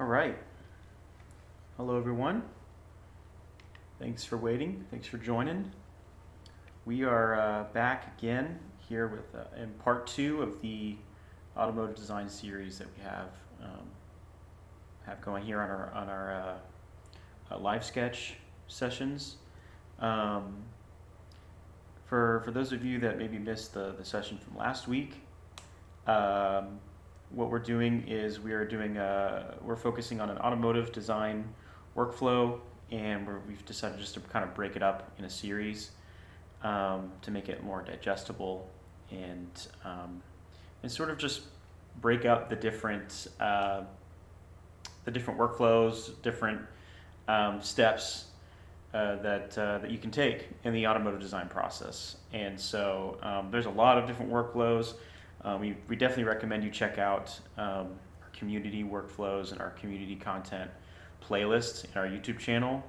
All right. Hello, everyone. Thanks for waiting. Thanks for joining. We are back again here with in part two of the automotive design series that we have going here on our live sketch sessions. For those of you that maybe missed the session from last week, what we're doing is we're focusing on an automotive design workflow, and we've decided just to kind of break it up in a series to make it more digestible and sort of just break up the different workflows, different steps that you can take in the automotive design process. And so there's a lot of different workflows. We definitely recommend you check out our community workflows and our community content playlists in our YouTube channel.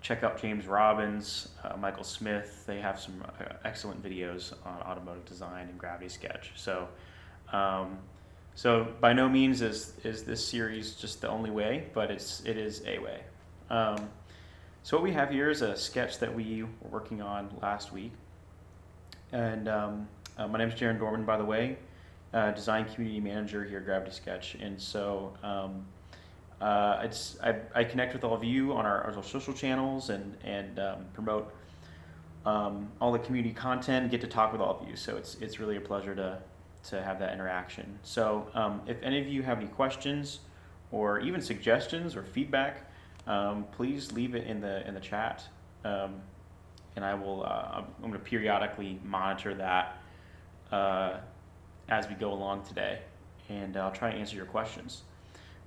Check out James Robbins, Michael Smith. They have some excellent videos on automotive design and Gravity Sketch. So by no means is this series just the only way, but it is a way. So what we have here is a sketch that we were working on last week. And my name is Jaren Dorman, by the way, design community manager here at Gravity Sketch. And so I connect with all of you on our social channels and promote all the community content and get to talk with all of you. So it's really a pleasure to have that interaction. So if any of you have any questions or even suggestions or feedback, please leave it in the chat, and I'm going to periodically monitor that as we go along today, and I'll try to answer your questions.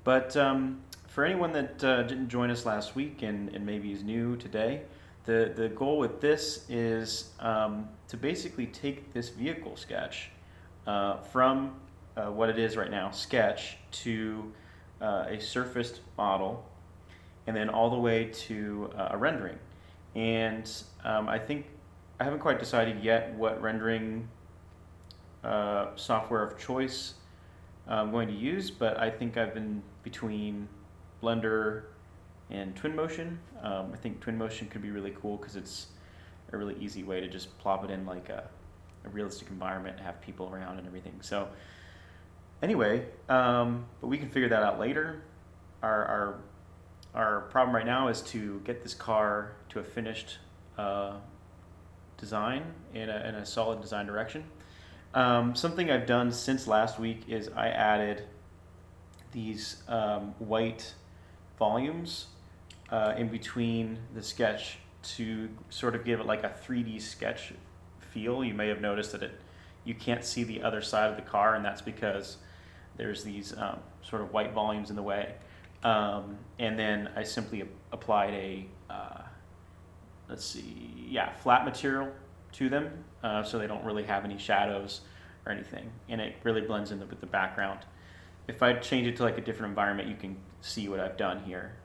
But for anyone that didn't join us last week and maybe is new today, the goal with this is to basically take this vehicle sketch from what it is right now, sketch, to a surfaced model, and then all the way to a rendering. And I think I haven't quite decided yet what rendering software of choice I'm going to use, but I think I've been between Blender and Twinmotion. I think Twinmotion could be really cool because it's a really easy way to just plop it in like a realistic environment and have people around and everything. So anyway, but we can figure that out later. Our problem right now is to get this car to a finished design in a solid design direction. Something I've done since last week is I added these white volumes in between the sketch to sort of give it like a 3D sketch feel. You may have noticed that you can't see the other side of the car, and that's because there's these sort of white volumes in the way. And then I simply applied a flat material to them, so they don't really have any shadows or anything, and it really blends in with the background. If I change it to like a different environment, you can see what I've done here.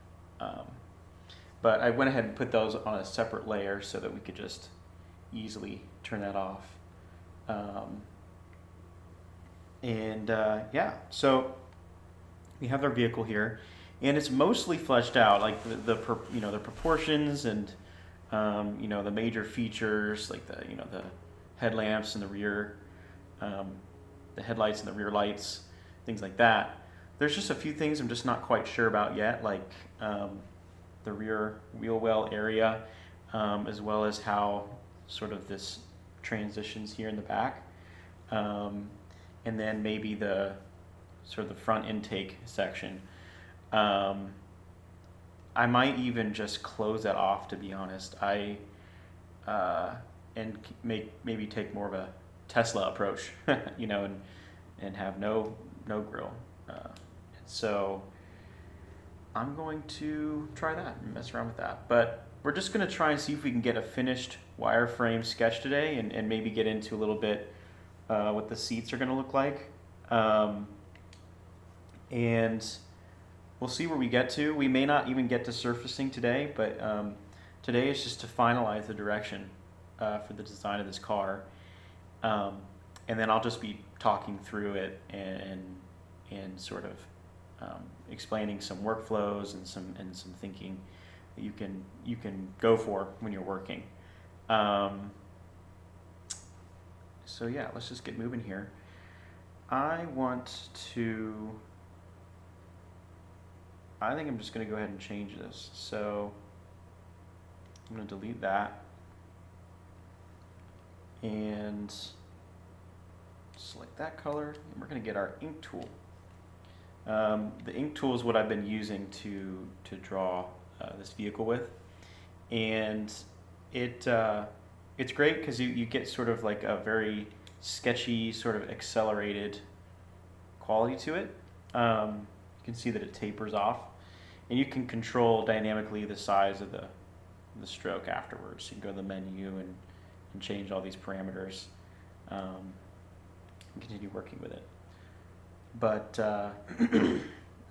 But I went ahead and put those on a separate layer so that we could just easily turn that off. So we have our vehicle here, and it's mostly fleshed out, like the proportions and the major features, like the headlamps and the rear, the headlights and the rear lights, things like that. There's just a few things I'm just not quite sure about yet, like the rear wheel well area, as well as how sort of this transitions here in the back, and then maybe the sort of the front intake section. I might even just close that off, to be honest. And maybe take more of a Tesla approach, and have no grill. So I'm going to try that and mess around with that. But we're just going to try and see if we can get a finished wireframe sketch today, and maybe get into a little bit what the seats are going to look like. And we'll see where we get to. We may not even get to surfacing today, but today is just to finalize the direction for the design of this car. And then I'll just be talking through it and sort of explaining some workflows and some thinking that you can go for when you're working. So yeah, let's just get moving here. I think I'm just going to go ahead and change this. So I'm going to delete that and select that color, and we're going to get our ink tool. The ink tool is what I've been using to draw this vehicle with, and it's great because you get sort of like a very sketchy, sort of accelerated quality to it. You can see that it tapers off, and you can control dynamically the size of the stroke afterwards. You can go to the menu and change all these parameters and continue working with it. But let's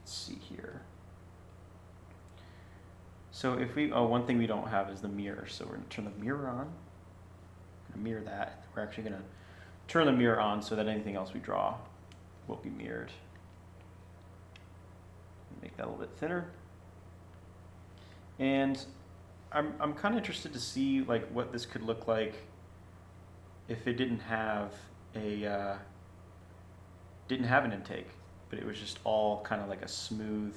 see here. So if one thing we don't have is the mirror. So we're going to turn the mirror on. We're going to mirror that. We're actually going to turn the mirror on so that anything else we draw will be mirrored. Make that a little bit thinner. And I'm kind of interested to see like what this could look like if it didn't have an intake, but it was just all kind of like a smooth,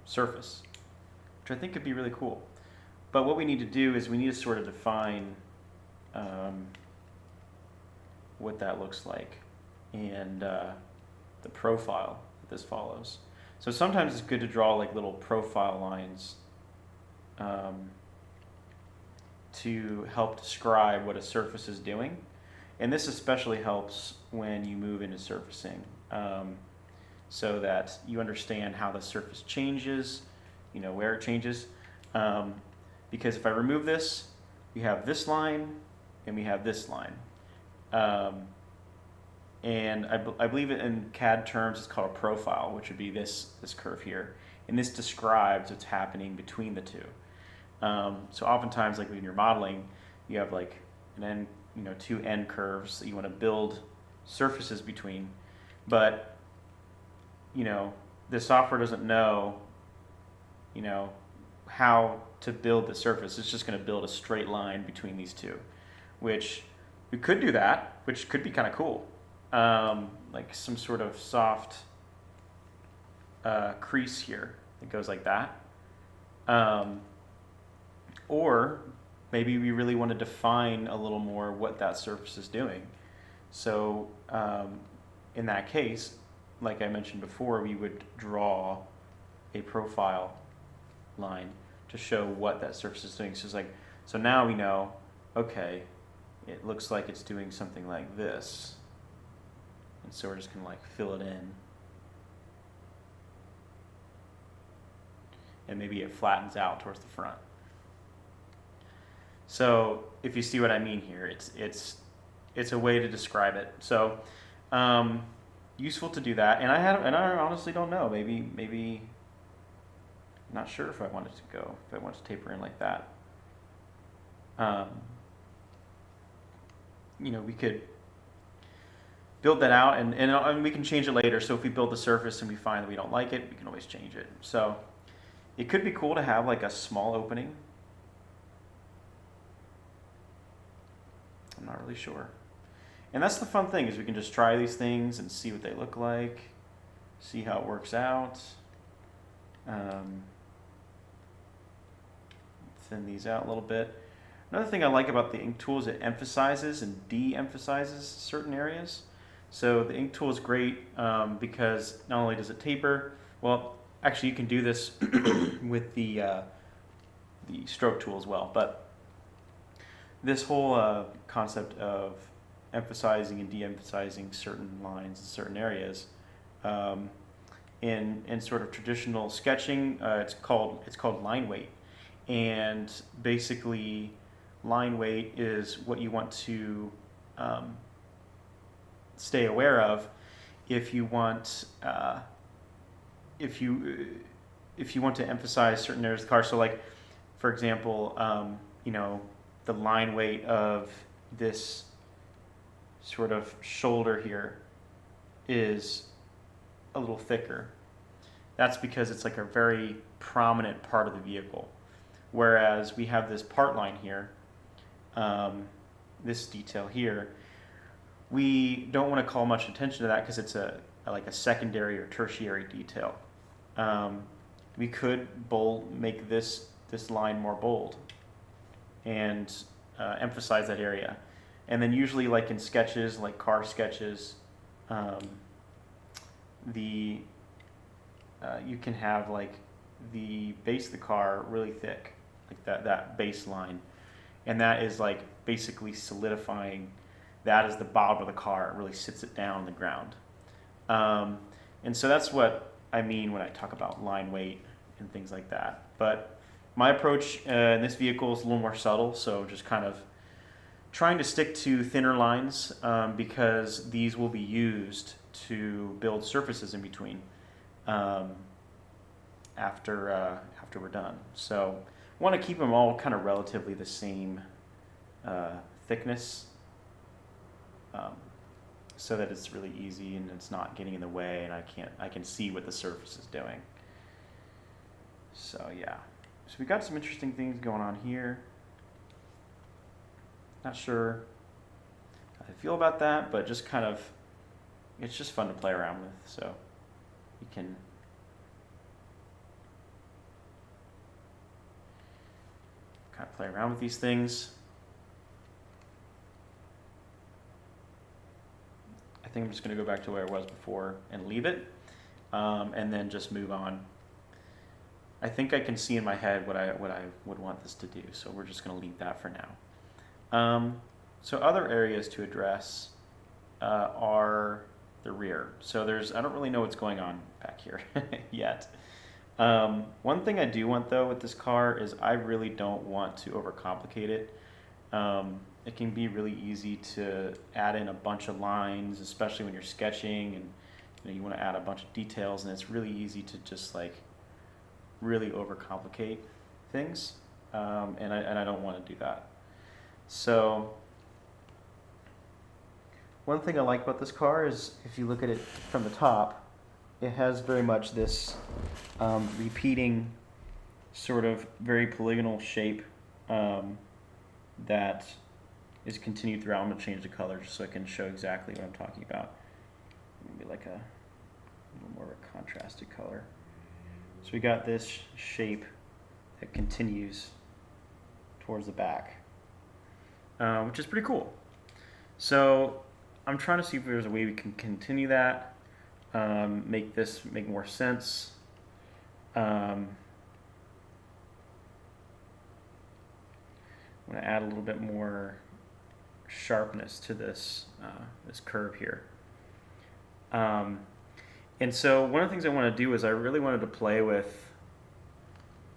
surface, which I think could be really cool. But what we need to do is we need to sort of define what that looks like and the profile that this follows. So sometimes it's good to draw like little profile lines to help describe what a surface is doing. And this especially helps when you move into surfacing, so that you understand how the surface changes, where it changes. Because if I remove this, we have this line and we have this line. And I believe it in CAD terms it's called a profile, which would be this curve here. And this describes what's happening between the two. So oftentimes, like when you're modeling, you have like two end curves that you want to build surfaces between, but the software doesn't know how to build the surface. It's just going to build a straight line between these two, which we could do that, which could be kind of cool, like some sort of soft crease here that goes like that, or maybe we really want to define a little more what that surface is doing. So in that case, like I mentioned before, we would draw a profile line to show what that surface is doing. So now we know, okay, it looks like it's doing something like this. And so we're just going to like fill it in. And maybe it flattens out towards the front. So if you see what I mean here, it's a way to describe it. So useful to do that. And I honestly don't know. Maybe not sure if I want it to taper in like that. We could build that out and we can change it later. So if we build the surface and we find that we don't like it, we can always change it. So it could be cool to have like a small opening. I'm not really sure. And that's the fun thing, is we can just try these things and see what they look like, see how it works out. Thin these out a little bit. Another thing I like about the ink tool is it emphasizes and de-emphasizes certain areas. So the ink tool is great because not only does it taper, well, actually you can do this with the stroke tool as well, but this whole concept of emphasizing and de-emphasizing certain lines in certain areas, in sort of traditional sketching, it's called line weight, and basically line weight is what you want to stay aware of if you want to emphasize certain areas of the car. So like, for example, the line weight of this sort of shoulder here is a little thicker. That's because it's like a very prominent part of the vehicle. Whereas we have this part line here, this detail here, we don't want to call much attention to that because it's like a secondary or tertiary detail. We could make this line more bold and emphasize that area. And then usually, like in sketches, like car sketches, you can have like the base of the car really thick, like that base line, and that is like basically solidifying that as the bottom of the car. It really sits it down on the ground. And so that's what I mean when I talk about line weight and things like that. But my approach in this vehicle is a little more subtle, so just kind of trying to stick to thinner lines because these will be used to build surfaces in between after we're done. So I want to keep them all kind of relatively the same thickness so that it's really easy and it's not getting in the way, and I can see what the surface is doing. So yeah, so we got some interesting things going on here. Not sure how I feel about that, but just kind of, it's just fun to play around with. So you can kind of play around with these things. I think I'm just going to go back to where I was before and leave it, and then just move on. I think I can see in my head what I would want this to do, so we're just going to leave that for now. So other areas to address are the rear. So I don't really know what's going on back here yet. One thing I do want though with this car is I really don't want to overcomplicate it. It can be really easy to add in a bunch of lines, especially when you're sketching and you want to add a bunch of details, and it's really easy to just like really overcomplicate things, and I don't want to do that. So one thing I like about this car is if you look at it from the top, it has very much this repeating sort of very polygonal shape that is continued throughout. I'm going to change the color just so I can show exactly what I'm talking about. Maybe like a little more of a contrasted color. So we got this shape that continues towards the back, which is pretty cool. So I'm trying to see if there's a way we can continue that, make this make more sense. I'm going to add a little bit more sharpness to this this curve here. And so one of the things I want to do is I really wanted to play with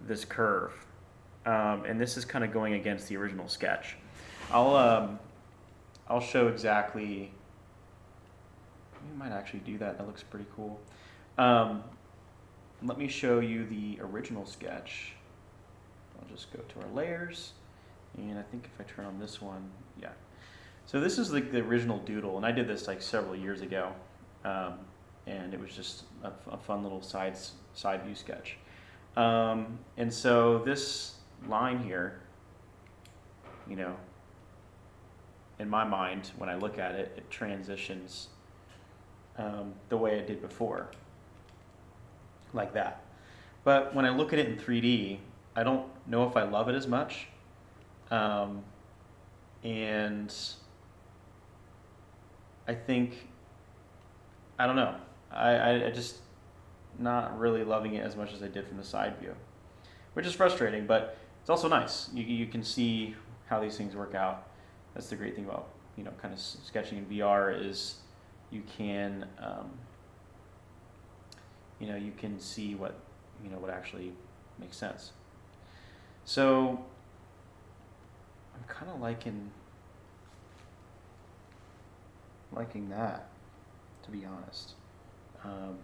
this curve, and this is kind of going against the original sketch. I'll show exactly. We might actually do that. That looks pretty cool. Let me show you the original sketch. I'll just go to our layers, and I think if I turn on this one, yeah. So this is like the original doodle, and I did this like several years ago, and it was just a fun little side view sketch. And so this line here, you know, in my mind, when I look at it, it transitions the way it did before, like that. But when I look at it in 3D, I don't know if I love it as much. And I think, I don't know, I just not really loving it as much as I did from the side view, which is frustrating, but it's also nice. You can see how these things work out. That's the great thing about, you know, kind of sketching in VR is you can, you know, you can see what, you know, what actually makes sense. So I'm kind of liking that, to be honest. And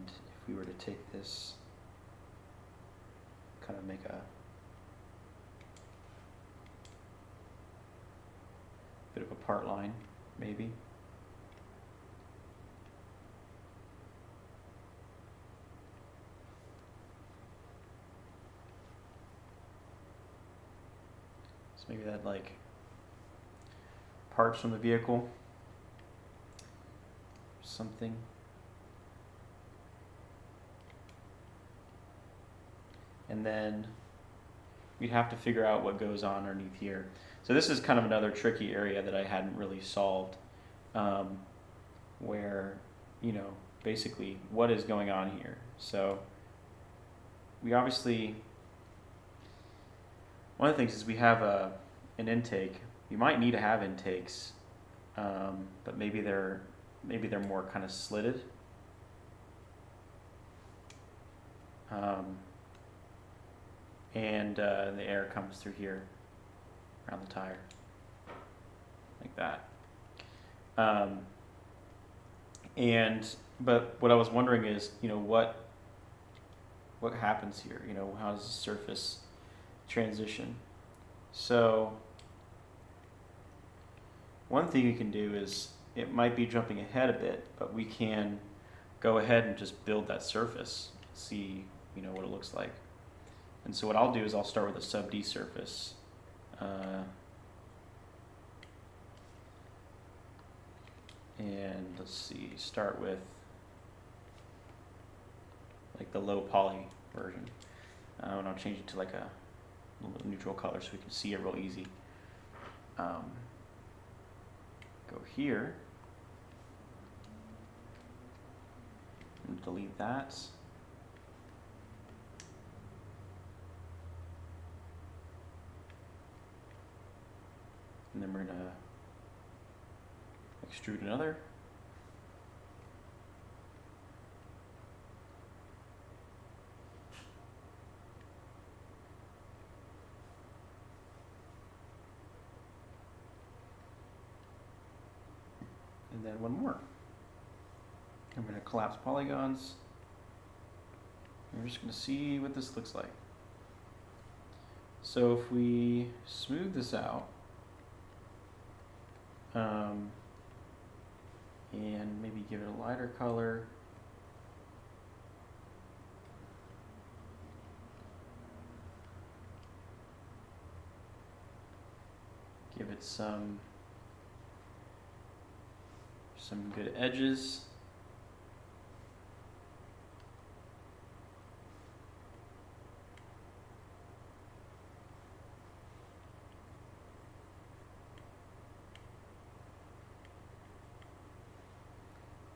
if we were to take this, kind of make a bit of a part line, maybe. So maybe that like parts from the vehicle, something. And then we'd have to figure out what goes on underneath here. So this is kind of another tricky area that I hadn't really solved, where, you know, basically what is going on here. So we obviously, one of the things is we have an intake. You might need to have intakes, but maybe they're more kind of slitted. And the air comes through here around the tire, like that. But what I was wondering is, you know, what happens here? You know, how does the surface transition? So one thing you can do is, it might be jumping ahead a bit, but we can go ahead and just build that surface, see, you know, what it looks like. And so what I'll do is I'll start with a sub D surface. And let's see, start with like the low poly version. And I'll change it to like a little neutral color so we can see it real easy. Go here and delete that. And then we're going to extrude another. And then one more. I'm going to collapse polygons. We're just going to see what this looks like. So if we smooth this out, and maybe give it a lighter color. Give it some good edges.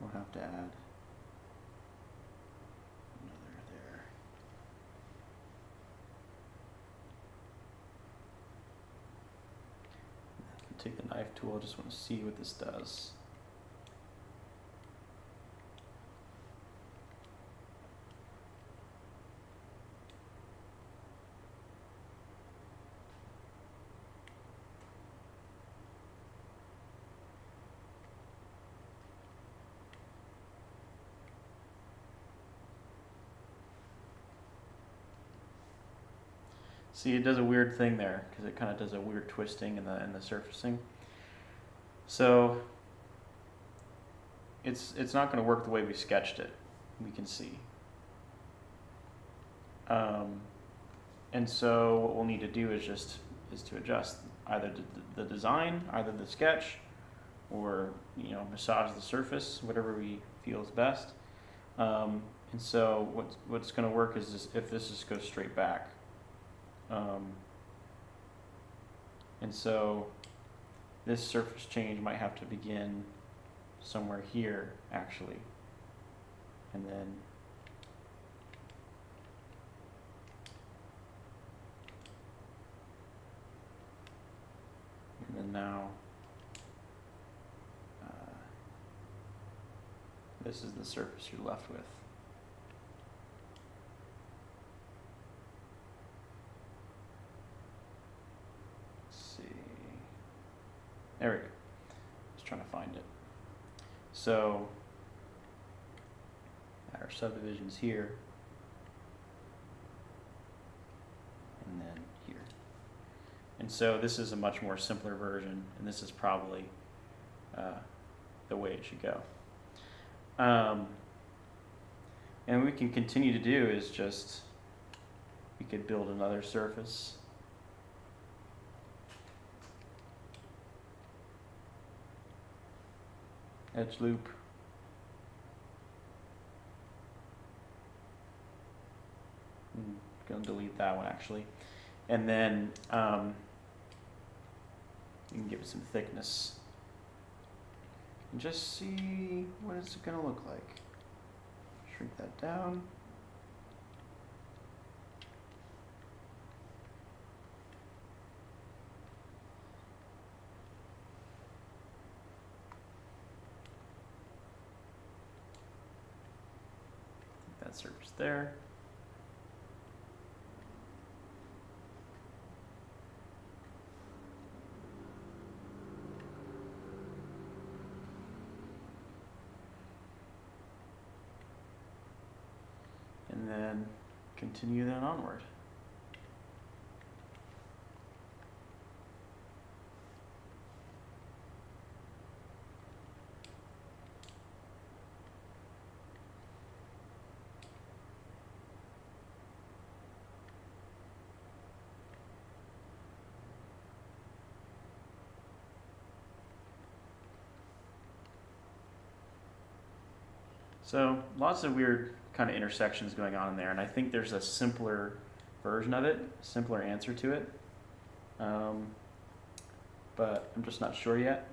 We'll have to add another there. Take the knife tool, I just want to see what this does. See, it does a weird thing there because it kind of does a weird twisting in the surfacing. So it's not going to work the way we sketched it. We can see. And so what we'll need to do is to adjust either the design, either the sketch, or massage the surface, whatever we feel is best. And so what's going to work is if this just goes straight back. And so this surface change might have to begin somewhere here, actually, and then now this is the surface you're left with. There we go. Just trying to find it. So our subdivisions here, and then here. And so this is a much more simpler version, and this is probably the way it should go. And what we can continue to do is we could build another surface. edge loop. I'm going to delete that one actually. And then you can give it some thickness. And just see what it's going to look like. Shrink that down. That surface there. And then continue then onward. So lots of weird kind of intersections going on in there, and I think there's a simpler version of it, a simpler answer to it, but I'm just not sure yet.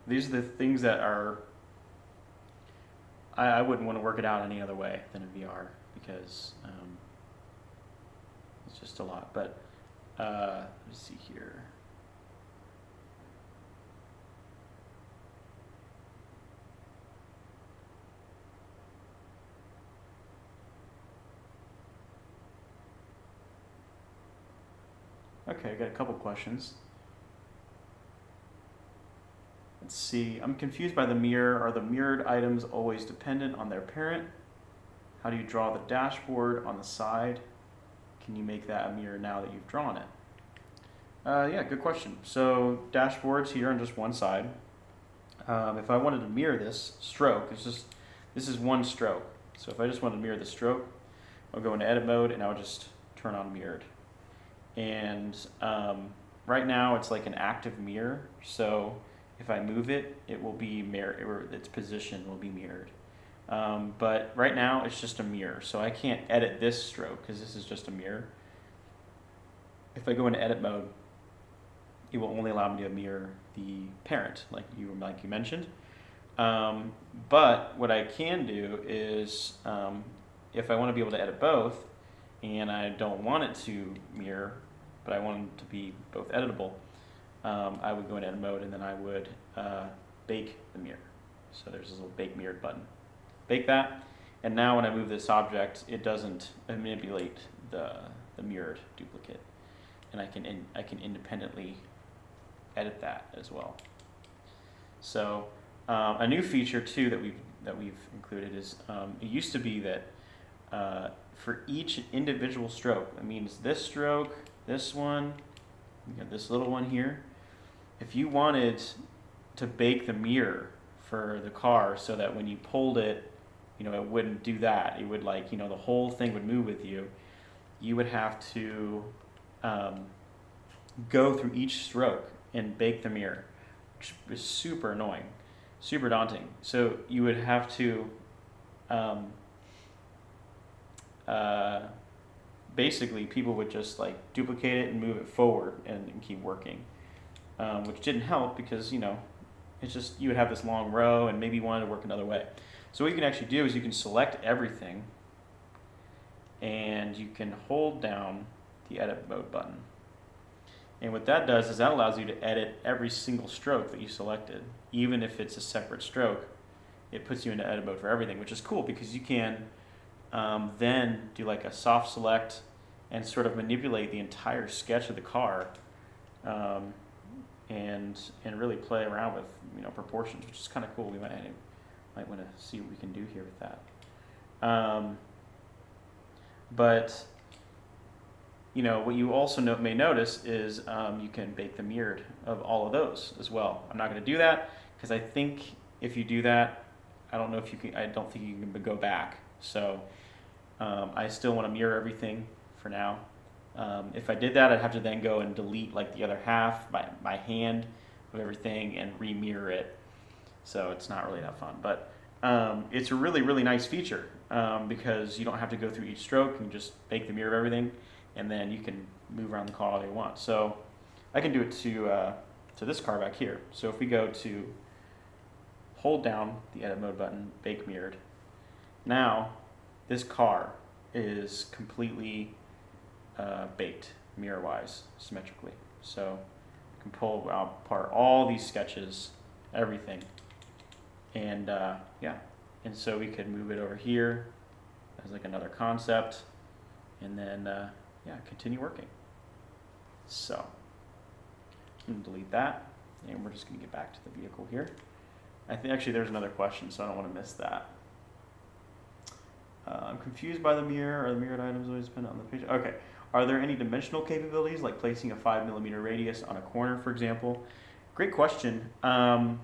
These are the things that are, I wouldn't want to work it out any other way than in VR, because it's just a lot. But let's see here. Okay, I got a couple questions. Let's see. I'm confused by the mirror. Are the mirrored items always dependent on their parent? How do you draw the dashboard on the side? Can you make that a mirror now that you've drawn it? Yeah, good question. So dashboards here on just one side. If I wanted to mirror this stroke, this is one stroke. So if I just wanted to mirror the stroke, I'll go into edit mode and I'll just turn on mirrored. And right now it's like an active mirror, so if I move it, it will be mirrored, or its position will be mirrored. But right now it's just a mirror, so I can't edit this stroke because this is just a mirror. If I go into edit mode, it will only allow me to mirror the parent, like you mentioned. But what I can do is, if I want to be able to edit both, and I don't want it to mirror, but I want it to be both editable, I would go in edit mode and then I would bake the mirror. So there's this little bake mirrored button. Bake that, and now when I move this object, it doesn't manipulate the mirrored duplicate, and I can independently edit that as well. So a new feature too that we've included is it used to be that for each individual stroke, that means this stroke, this one, you got this little one here. If you wanted to bake the mirror for the car so that when you pulled it, it wouldn't do that. It would the whole thing would move with you. You would have to go through each stroke and bake the mirror, which is super annoying, super daunting. So you would have to basically people would just duplicate it and move it forward and keep working, which didn't help because it's just you would have this long row and maybe you wanted to work another way. So what you can actually do is you can select everything and you can hold down the edit mode button. And what that does is that allows you to edit every single stroke that you selected. Even if it's a separate stroke, it puts you into edit mode for everything, which is cool because you can then do a soft select and sort of manipulate the entire sketch of the car, and really play around with proportions, which is kind of cool. We might want to see what we can do here with that. But what you also may notice is you can bake the mirrored of all of those as well. I'm not going to do that because I think if you do that, I don't think you can go back. So I still want to mirror everything for now. If I did that, I'd have to then go and delete the other half by hand, of everything and re-mirror it. So it's not really that fun, but it's a really, really nice feature because you don't have to go through each stroke. You can just make the mirror of everything, and then you can move around the car all you want. So I can do it to this car back here. So if we go to hold down the edit mode button, bake mirrored, now this car is completely baked mirror-wise, symmetrically. So I can pull apart all these sketches, everything, and yeah, and so we could move it over here as like another concept, and then yeah, continue working. So I'm gonna delete that, and we're just gonna get back to the vehicle here. I think actually there's another question, so I don't want to miss that. I'm confused by the mirror. Are the mirrored items always dependent on the picture? Okay. Are there any dimensional capabilities, like placing a 5mm radius on a corner, for example? Great question. Well,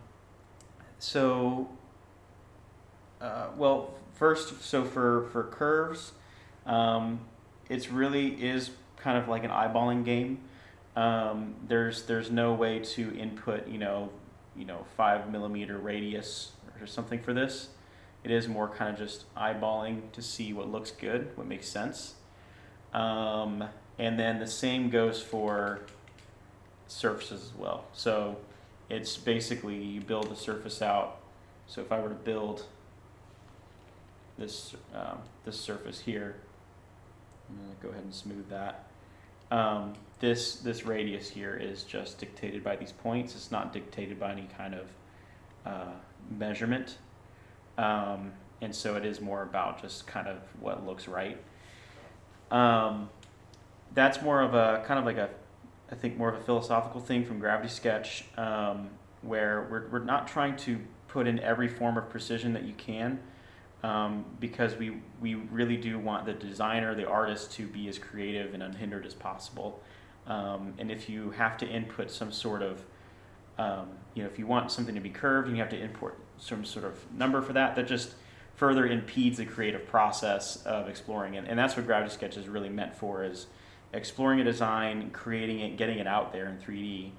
first, so for curves, it's really is kind of like an eyeballing game. There's no way to input, 5mm radius or something for this. It is more kind of just eyeballing to see what looks good, what makes sense. And then the same goes for surfaces as well. So it's basically you build the surface out. So if I were to build this this surface here, I'm gonna go ahead and smooth that. This radius here is just dictated by these points. It's not dictated by any kind of measurement. And so it is more about just kind of what looks right. That's more of a kind of like I think more of a philosophical thing from Gravity Sketch, where we're not trying to put in every form of precision that you can, because we really do want the designer, the artist, to be as creative and unhindered as possible. And if you have to input some sort of, if you want something to be curved and you have to import some sort of number for that, that just further impedes the creative process of exploring it. And that's what Gravity Sketch is really meant for, is exploring a design, creating it, getting it out there in 3D,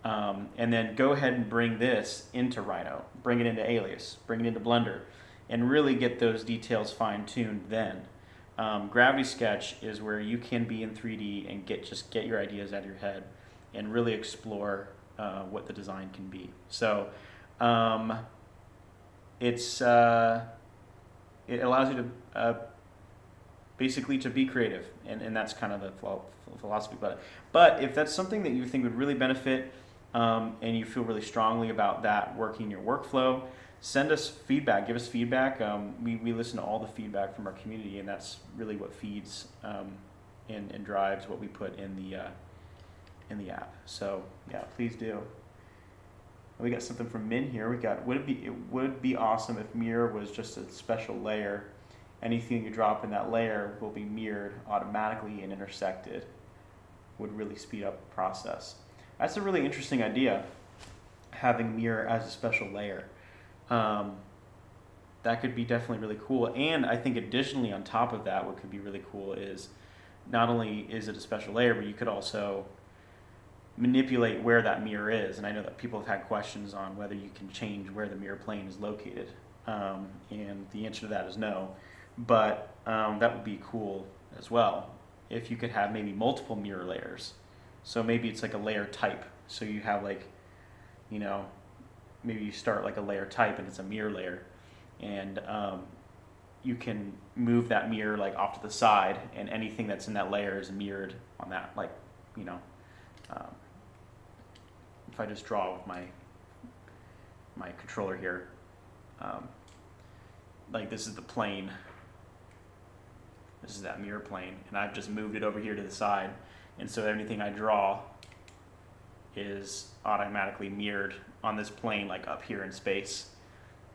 and then go ahead and bring this into Rhino, bring it into Alias, bring it into Blender, and really get those details fine-tuned then. Gravity Sketch is where you can be in 3D and get your ideas out of your head and really explore what the design can be. So it allows you to basically to be creative, and that's kind of the philosophy about it. But if that's something that you think would really benefit, and you feel really strongly about that working in your workflow, send us feedback, give us feedback. We listen to all the feedback from our community, and that's really what feeds and drives what we put in the app. So yeah, please do. We got something from Min here. We got, it would be awesome if mirror was just a special layer. Anything you drop in that layer will be mirrored automatically and intersected. Would really speed up the process. That's a really interesting idea, having mirror as a special layer. That could be definitely really cool. And I think additionally on top of that, what could be really cool is not only is it a special layer, but you could also manipulate where that mirror is. And I know that people have had questions on whether you can change where the mirror plane is located. And the answer to that is no. But that would be cool as well if you could have maybe multiple mirror layers. So maybe it's like a layer type. So you have like, maybe you start like a layer type and it's a mirror layer. And you can move that mirror like off to the side, and anything that's in that layer is mirrored on that. Like, if I just draw with my controller here, like this is the plane. This is that mirror plane, and I've just moved it over here to the side, and so anything I draw is automatically mirrored on this plane, like up here in space.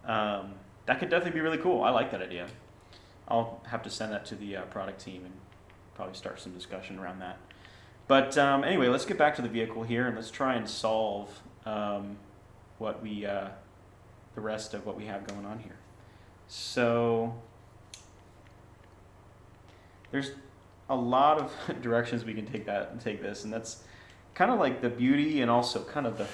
That could definitely be really cool. I like that idea. I'll have to send that to the product team and probably start some discussion around that. But anyway, let's get back to the vehicle here, and let's try and solve the rest of what we have going on here. So there's a lot of directions we can take this, and that's kind of like the beauty and also kind of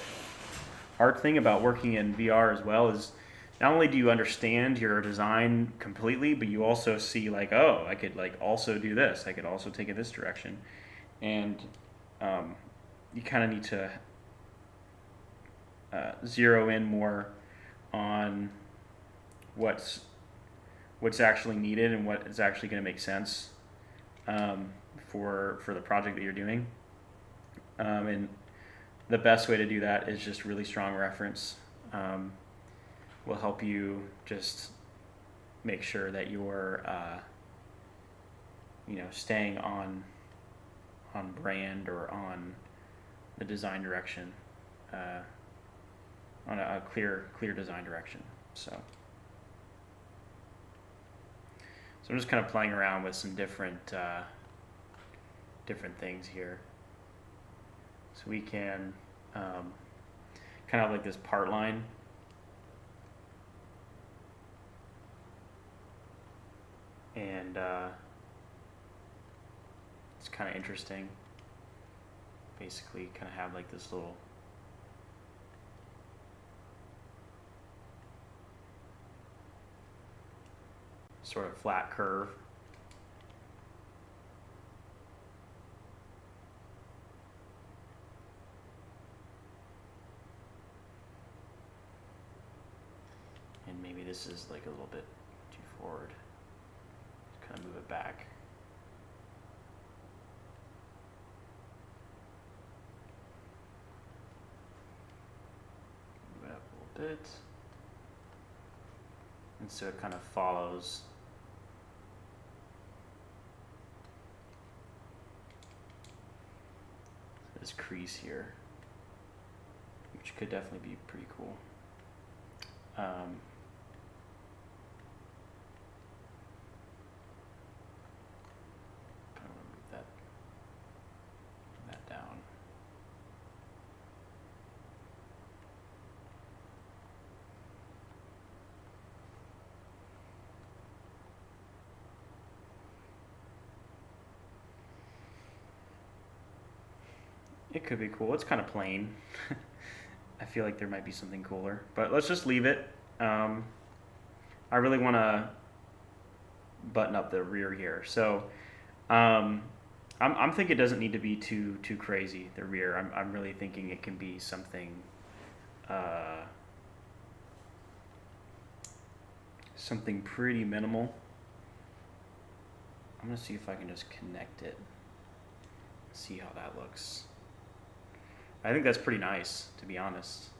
hard thing about working in VR as well is not only do you understand your design completely, but you also see like, oh, I could like also do this. I could also take it this direction, and you kind of need to zero in more on what's actually needed and what is actually going to make sense for the project that you're doing. And the best way to do that is just really strong reference. Will help you just make sure that you're staying on brand or on the design direction, on a clear design direction. So I'm just kind of playing around with some different things here. So we can kind of like this part line. And it's kind of interesting. Basically, kind of have like this little sort of flat curve. And maybe this is like a little bit too forward. Just kind of move it back. Move it up a little bit. And so it kind of follows this crease here, which could definitely be pretty cool. It could be cool. It's kind of plain. I feel like there might be something cooler, but let's just leave it. I really want to button up the rear here, so I'm thinking it doesn't need to be too crazy. The rear, I'm really thinking it can be something something pretty minimal. I'm gonna see if I can just connect it. See how that looks. I think that's pretty nice, to be honest.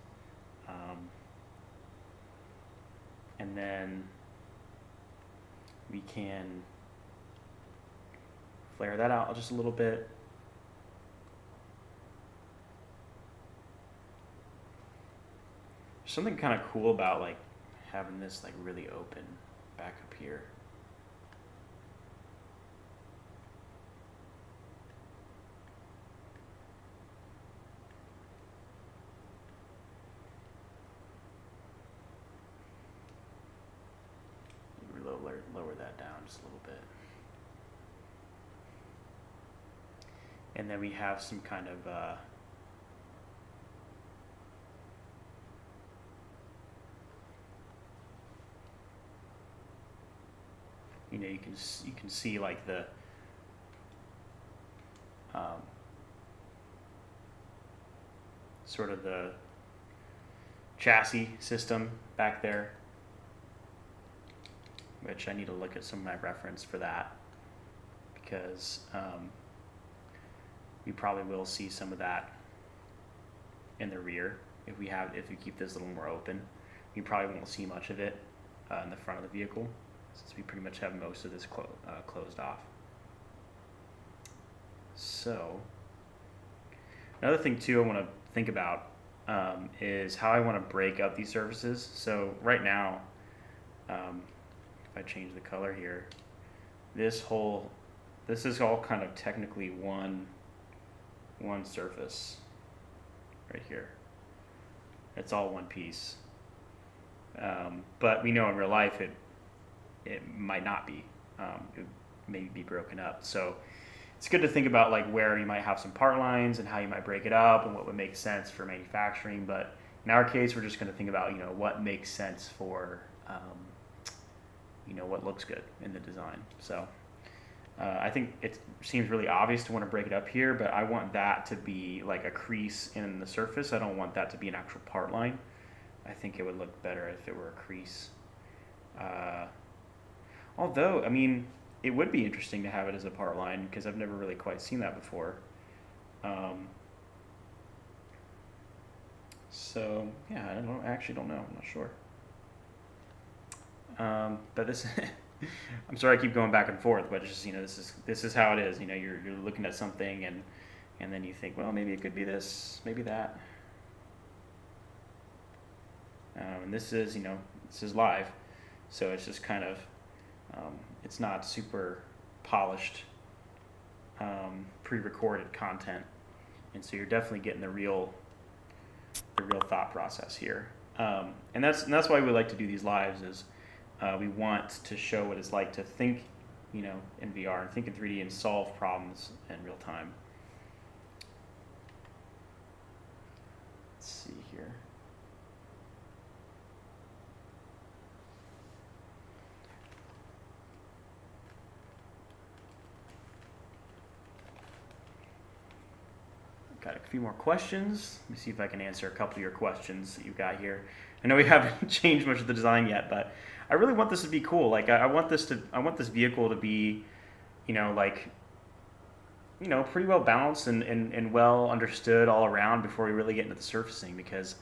And then we can flare that out just a little bit. There's something kind of cool about like having this like really open back up here. Lower that down just a little bit. And then we have some kind of you can see like the sort of the chassis system back there, which I need to look at some of my reference for that, because we probably will see some of that in the rear if we keep this a little more open. We probably won't see much of it in the front of the vehicle, since we pretty much have most of this closed off. So another thing too I want to think about is how I want to break up these surfaces. So right now, if I change the color here, this is all kind of technically one surface right here. It's all one piece. But we know in real life it might not be. It may be broken up. So it's good to think about like where you might have some part lines and how you might break it up and what would make sense for manufacturing. But In our case, we're just going to think about, what makes sense for, what looks good in the design. So I think it seems really obvious to want to break it up here, but I want that to be like a crease in the surface. I don't want that to be an actual part line. I think it would look better if it were a crease. Although, I mean, it would be interesting to have it as a part line because I've never really quite seen that before. So yeah, I actually don't know. I'm not sure. But this, I'm sorry I keep going back and forth, but it's just this is how it is. You're looking at something and then you think, well, maybe it could be this, maybe that. And this is live, so it's just kind of it's not super polished pre-recorded content, and so you're definitely getting the real thought process here. And that's why we like to do these lives is we want to show what it's like to think in VR and think in 3D and solve problems in real time. Let's see here. Got a few more questions. Let me see if I can answer a couple of your questions that you've got here. I know we haven't changed much of the design yet, but I really want this to be cool. Like I want this vehicle to be, pretty well balanced and well understood all around before we really get into the surfacing, because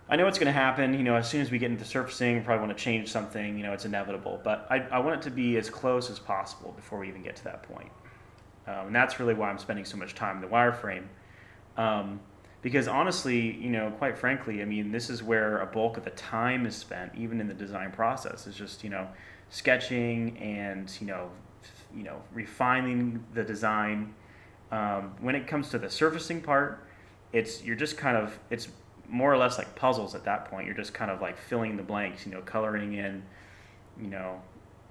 I know what's going to happen. As soon as we get into the surfacing, we probably want to change something. It's inevitable, but I want it to be as close as possible before we even get to that point. And that's really why I'm spending so much time in the wireframe. Because honestly, quite frankly, I mean, this is where a bulk of the time is spent, even in the design process. It's just, sketching and, refining the design. When it comes to the surfacing part, it's more or less like puzzles at that point. You're just kind of like filling the blanks, coloring in,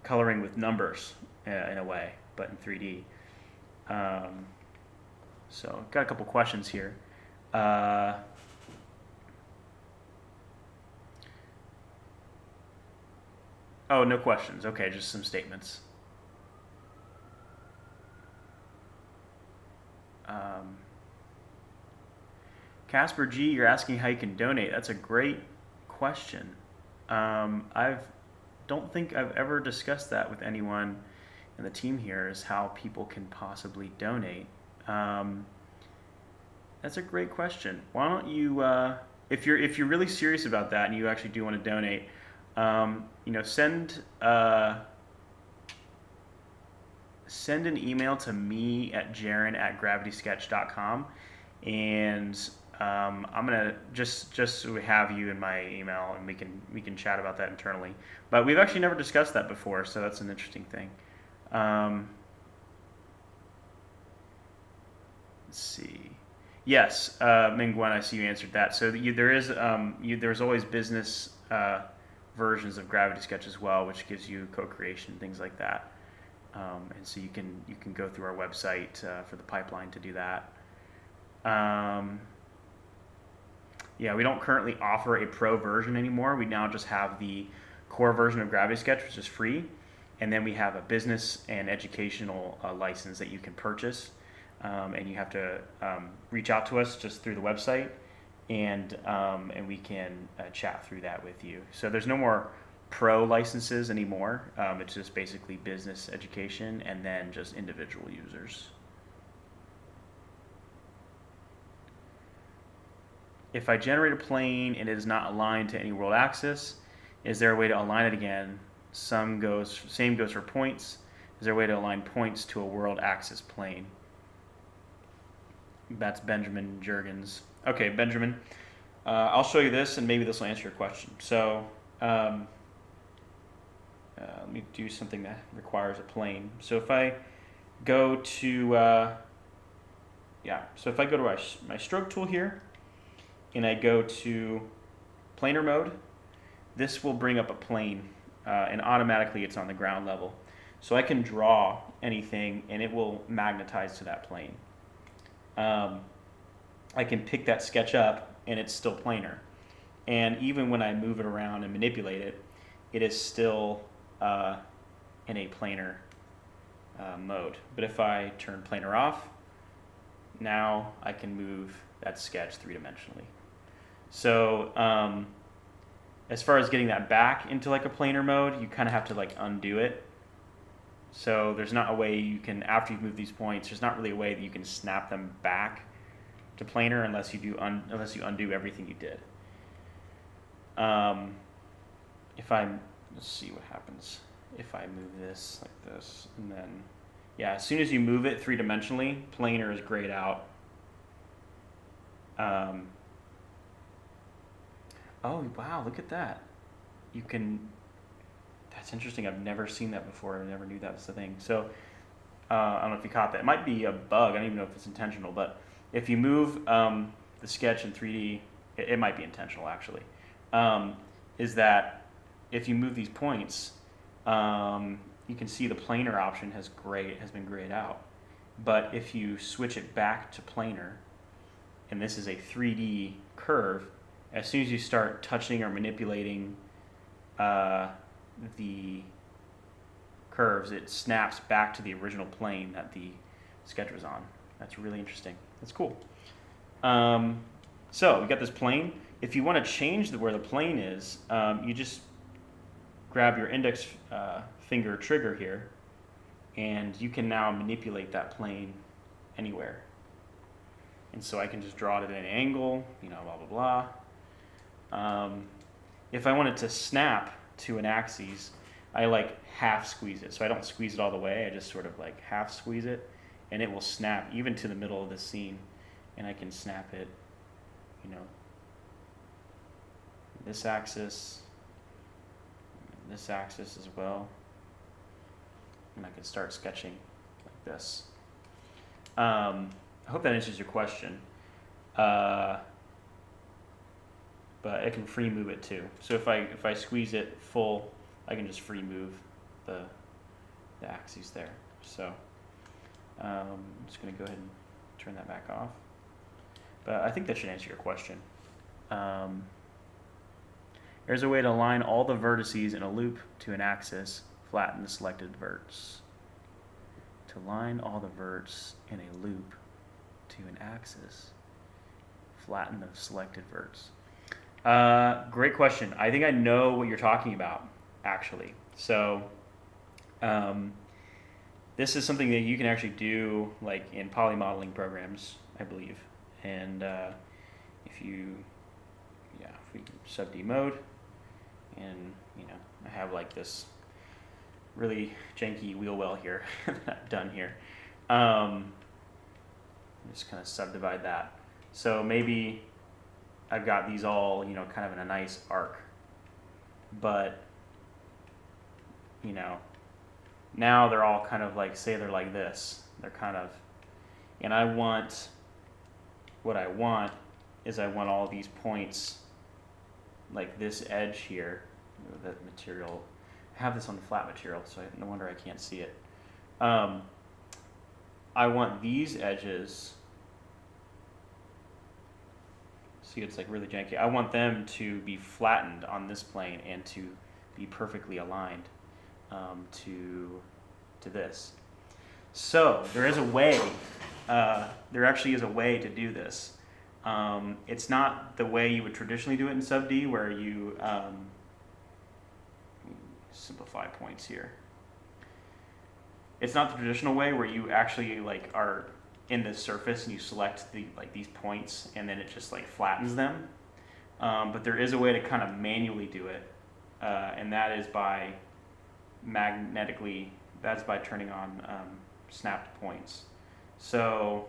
coloring with numbers in a way, but in 3D. So got a couple questions here. Oh, no questions. Okay, just some statements. Casper G, you're asking how you can donate. That's a great question. Don't think I've ever discussed that with anyone in the team here, is how people can possibly donate. That's a great question. Why don't you, if you're really serious about that and you actually do want to donate, send an email to me at jaren@gravitysketch.com, and I'm gonna just so we have you in my email, and we can chat about that internally. But we've actually never discussed that before, so that's an interesting thing. Let's see. Yes, Mingwen, I see you answered that. So there's always business versions of Gravity Sketch as well, which gives you co-creation, things like that. And so you can go through our website for the pipeline to do that. Yeah, we don't currently offer a pro version anymore. We now just have the core version of Gravity Sketch, which is free, and then we have a business and educational license that you can purchase. And you have to reach out to us just through the website, and we can chat through that with you. So there's no more pro licenses anymore. It's just basically business education and then just individual users. If I generate a plane and it is not aligned to any world axis, is there a way to align it again? Same goes for points. Is there a way to align points to a world axis plane? That's Benjamin Jurgens. Okay, Benjamin, I'll show you this, and maybe this will answer your question. So let me do something that requires a plane. So if I go to my stroke tool here, and I go to planar mode, this will bring up a plane, and automatically it's on the ground level. So I can draw anything, and it will magnetize to that plane. I can pick that sketch up and it's still planar. And even when I move it around and manipulate it, it is still in a planar mode. But if I turn planar off, now I can move that sketch three-dimensionally. So as far as getting that back into like a planar mode, you kind of have to like undo it. So there's not a way you can, after you've moved these points, there's not really a way that you can snap them back to planar unless you undo everything you did. Let's see what happens if I move this like this, and then, yeah, as soon as you move it three-dimensionally, planar is grayed out. Oh, wow, look at that. You can, that's interesting. I've never seen that before. I never knew that was the thing. So I don't know if you caught that. It might be a bug. I don't even know if it's intentional, but if you move the sketch in 3D, it might be intentional actually, is that if you move these points, you can see the planar option has been grayed out. But if you switch it back to planar, and this is a 3D curve, as soon as you start touching or manipulating the curves, it snaps back to the original plane that the sketch was on. That's really interesting. That's cool. So we got this plane. If you want to change where the plane is, you just grab your index finger trigger here, and you can now manipulate that plane anywhere. And so I can just draw it at an angle, you know, blah, blah, blah. If I wanted to snap to an axis, I like half squeeze it. So I don't squeeze it all the way, I just sort of like half squeeze it, and it will snap even to the middle of the scene. And I can snap it, you know, this axis as well. And I can start sketching like this. I hope that answers your question. But I can free move it too. So if I squeeze it full, I can just free move the axes there. So I'm just going to go ahead and turn that back off. But I think that should answer your question. There's a way to align all the vertices in a loop to an axis, flatten the selected verts. To align all the verts in a loop to an axis, flatten the selected verts. Great question. I think I know what you're talking about, actually. So this is something that you can actually do like in poly modeling programs, I believe. And if we sub D mode, and you know, I have like this really janky wheel well here that I've done here. Just kind of subdivide that. So maybe I've got these all, you know, kind of in a nice arc, but you know, now they're all kind of like, say they're like this. They're kind of, and what I want is I want all these points like this edge here, that material. I have this on the flat material, so no wonder I can't see it. I want these edges, see, it's like really janky. I want them to be flattened on this plane and to be perfectly aligned to this. So there is a way, there actually is a way to do this. It's not the way you would traditionally do it in sub D, where you simplify points here. It's not the traditional way where you actually like are in the surface and you select these points and then it just like flattens them. But there is a way to kind of manually do it, and that is by that's by turning on snapped points. So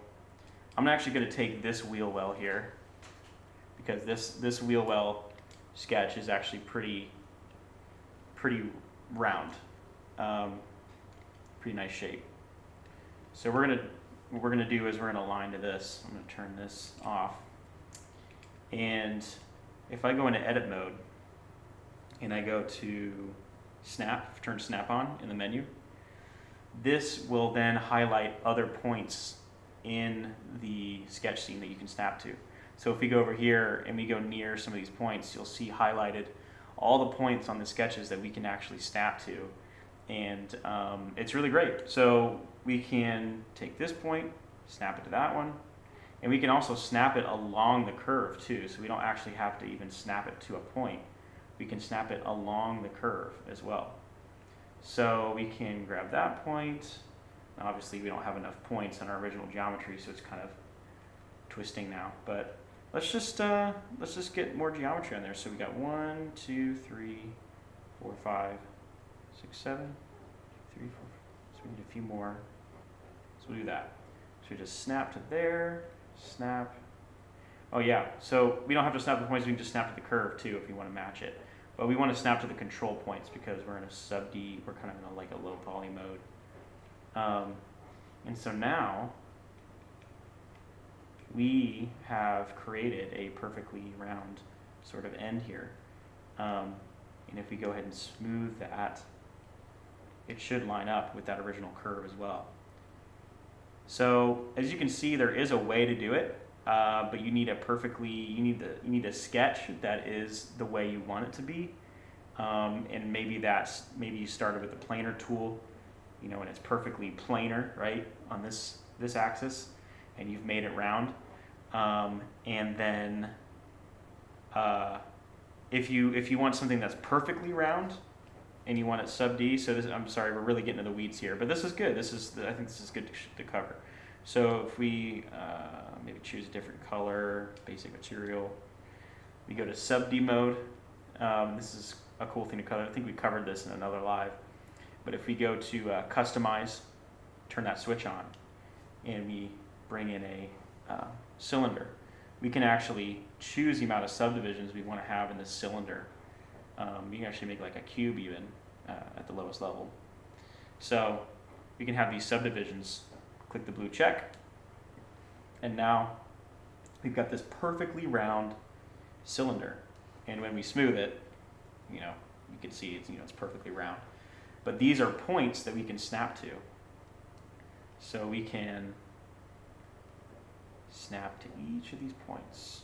I'm actually going to take this wheel well here, because this wheel well sketch is actually pretty round, pretty nice shape. So what we're gonna do is we're gonna align to this. I'm gonna turn this off, and if I go into edit mode and I go to snap, turn snap on in the menu, this will then highlight other points in the sketch scene that you can snap to. So if we go over here and we go near some of these points, you'll see highlighted all the points on the sketches that we can actually snap to. And it's really great. So we can take this point, snap it to that one, and we can also snap it along the curve too. So we don't actually have to even snap it to a point. We can snap it along the curve as well. So we can grab that point. Now obviously we don't have enough points in our original geometry, so it's kind of twisting now. But let's just get more geometry on there. So we got 1, 2, 3, 4, 5, 6, 7, 3, 4. So we need a few more. So we'll do that. So we just snap to there, snap. Oh yeah, so we don't have to snap the points, we can just snap to the curve too if we want to match it. But we want to snap to the control points because we're in a sub D, we're kind of in like a low poly mode. And so now we have created a perfectly round sort of end here. And if we go ahead and smooth that, it should line up with that original curve as well. So as you can see, there is a way to do it, but you need you need a sketch that is the way you want it to be. And maybe you started with the planar tool, and it's perfectly planar, right, on this axis, and you've made it round. And then if you want something that's perfectly round and you want it sub D, so I'm sorry, we're really getting into the weeds here, but this is good. I think this is good to cover. So if we maybe choose a different color, basic material, we go to sub D mode. This is a cool thing to cover. I think we covered this in another live. But if we go to customize, turn that switch on, and we bring in a cylinder, we can actually choose the amount of subdivisions we want to have in this cylinder. We can actually make like a cube even at the lowest level. So we can have these subdivisions. Click the blue check, and now we've got this perfectly round cylinder. And when we smooth it, you can see it's perfectly round. But these are points that we can snap to. So we can snap to each of these points.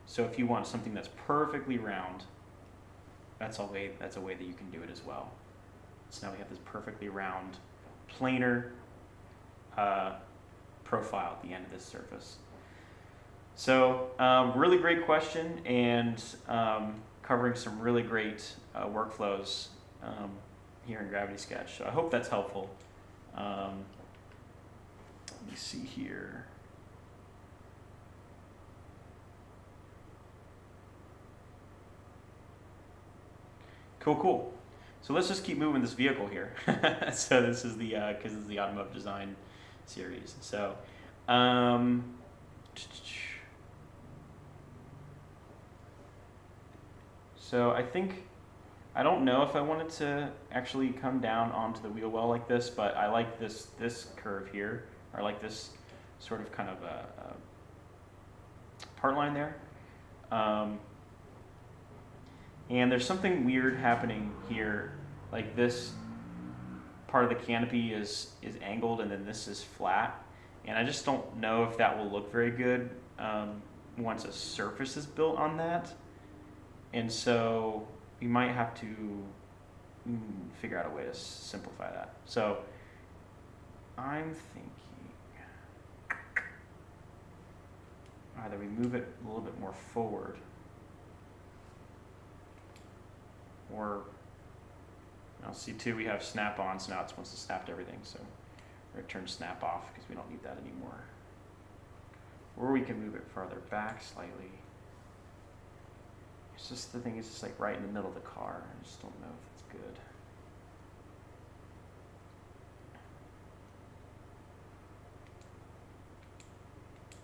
So if you want something that's perfectly round, that's a way that you can do it as well. So now we have this perfectly round planar profile at the end of this surface. So really great question, and covering some really great workflows here in Gravity Sketch. So I hope that's helpful. Let me see here. Cool. So let's just keep moving this vehicle here. So this is the automotive design series. So I don't know if I wanted to actually come down onto the wheel well like this, but I like this curve here, or I like this sort of kind of a part line there. And there's something weird happening here, like this part of the canopy is angled and then this is flat, and I just don't know if that will look very good once a surface is built on that. And so we might have to figure out a way to simplify that. So I'm thinking either we move it a little bit more forward, or now see too, we have snap on, so now it wants to snap to everything. So we're going to turn snap off because we don't need that anymore. Or we can move it farther back slightly. It's just the thing is just like right in the middle of the car. I just don't know if it's good.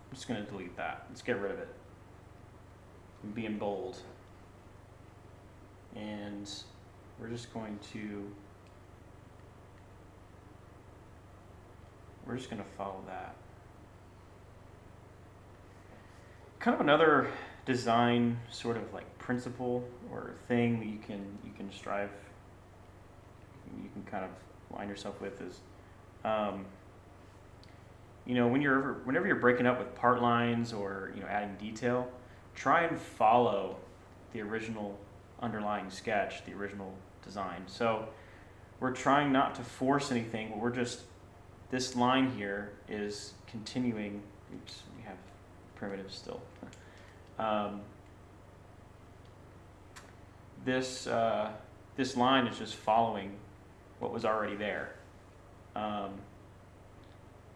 I'm just going to delete that. Let's get rid of it. I'm being bold. And we're just going to follow that. Kind of another design sort of like principle or thing that you can strive, you can kind of line yourself with is Um, whenever you're breaking up with part lines or adding detail, try and follow the original underlying sketch, the original design. So we're trying not to force anything, but this line here is continuing. Oops, we have primitives still. This line is just following what was already there.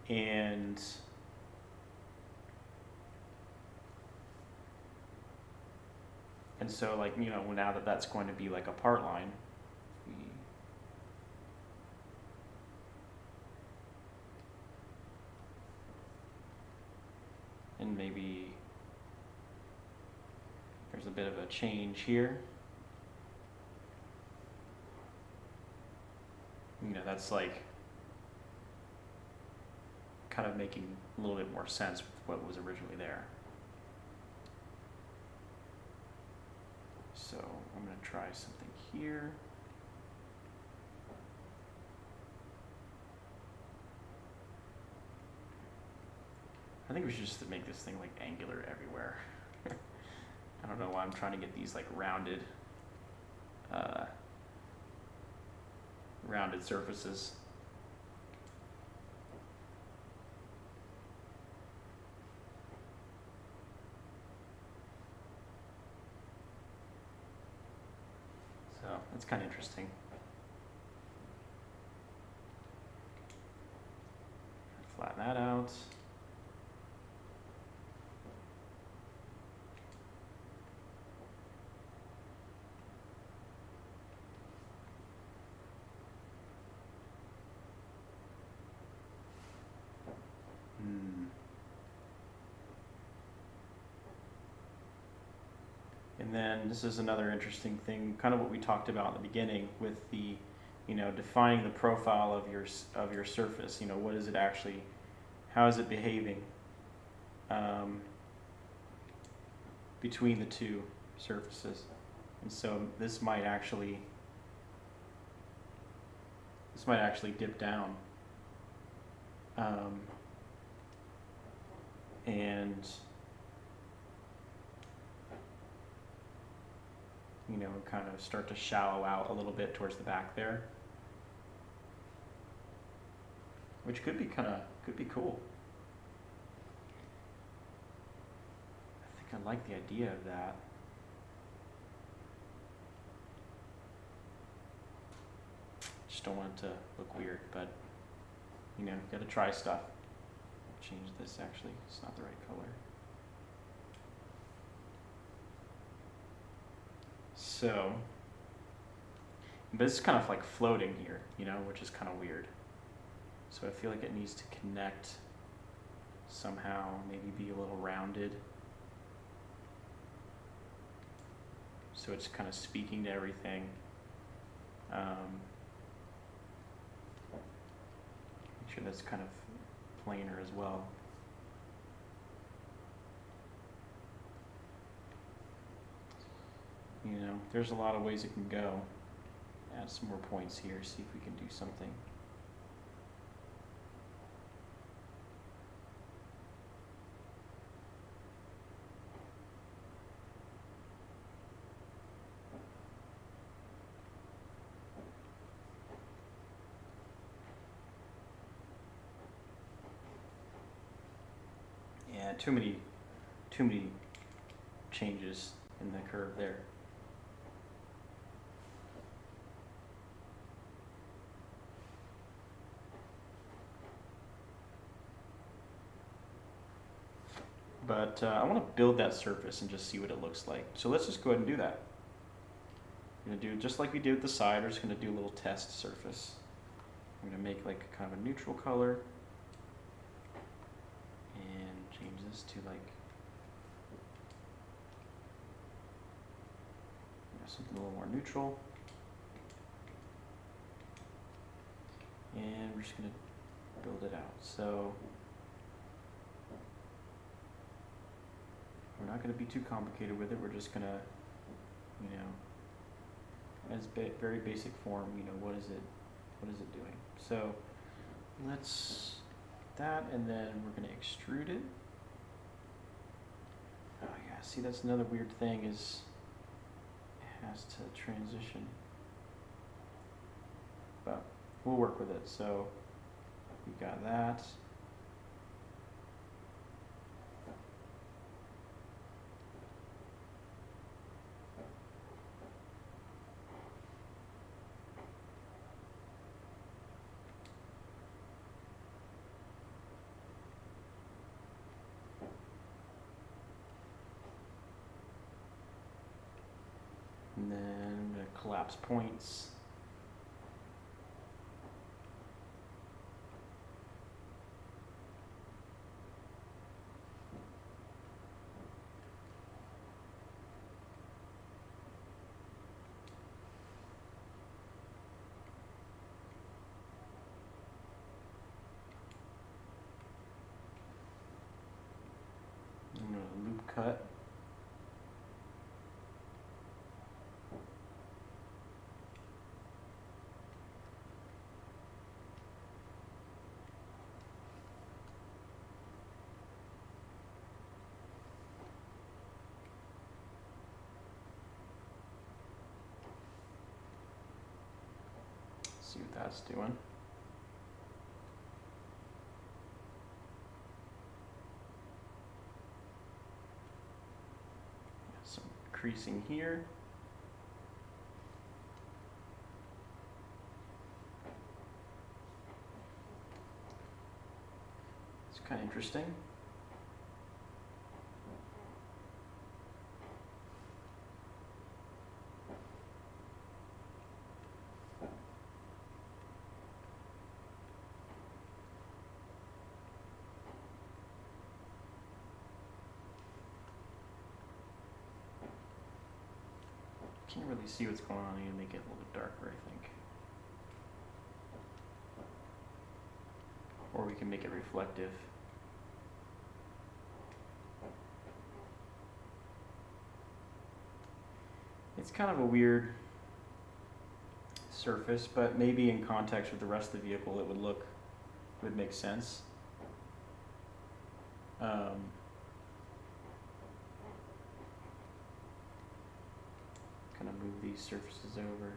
And so now that's going to be like a part line, and maybe there's a bit of a change here. That's like kind of making a little bit more sense with what was originally there. So I'm going to try something here. I think we should just make this thing like angular everywhere. I don't know why I'm trying to get these like rounded surfaces. So that's kind of interesting. Flatten that out. And then this is another interesting thing, kind of what we talked about in the beginning with the, defining the profile of your surface. What is it actually? How is it behaving between the two surfaces? And so this might actually dip down, and kind of start to shallow out a little bit towards the back there, which could be cool. I think I like the idea of that. Just don't want it to look weird, but you gotta try stuff. Change this, actually, it's not the right color. So, but it's kind of like floating here, which is kind of weird. So I feel like it needs to connect somehow, maybe be a little rounded. So it's kind of speaking to everything. Make sure that's kind of planar as well. There's a lot of ways it can go. Add some more points here, see if we can do something. Yeah, too many changes in the curve there. But I want to build that surface and just see what it looks like. So let's just go ahead and do that. I'm going to do just like we did with the side. We're just going to do a little test surface. I'm going to make like kind of a neutral color and change this to like something a little more neutral. And we're just going to build it out. So we're not going to be too complicated with it. We're just going to, as very basic form, what is it doing? So let's that, and then we're going to extrude it. Oh yeah, see, that's another weird thing, is it has to transition. But we'll work with it. So we got that. And then I'm going to collapse points. I'm going to loop cut. See what that's doing. Some creasing here. It's kind of interesting. Can't really see what's going on. I need to make it a little bit darker, I think. Or we can make it reflective. It's kind of a weird surface, but maybe in context with the rest of the vehicle it would make sense. Kind of move these surfaces over.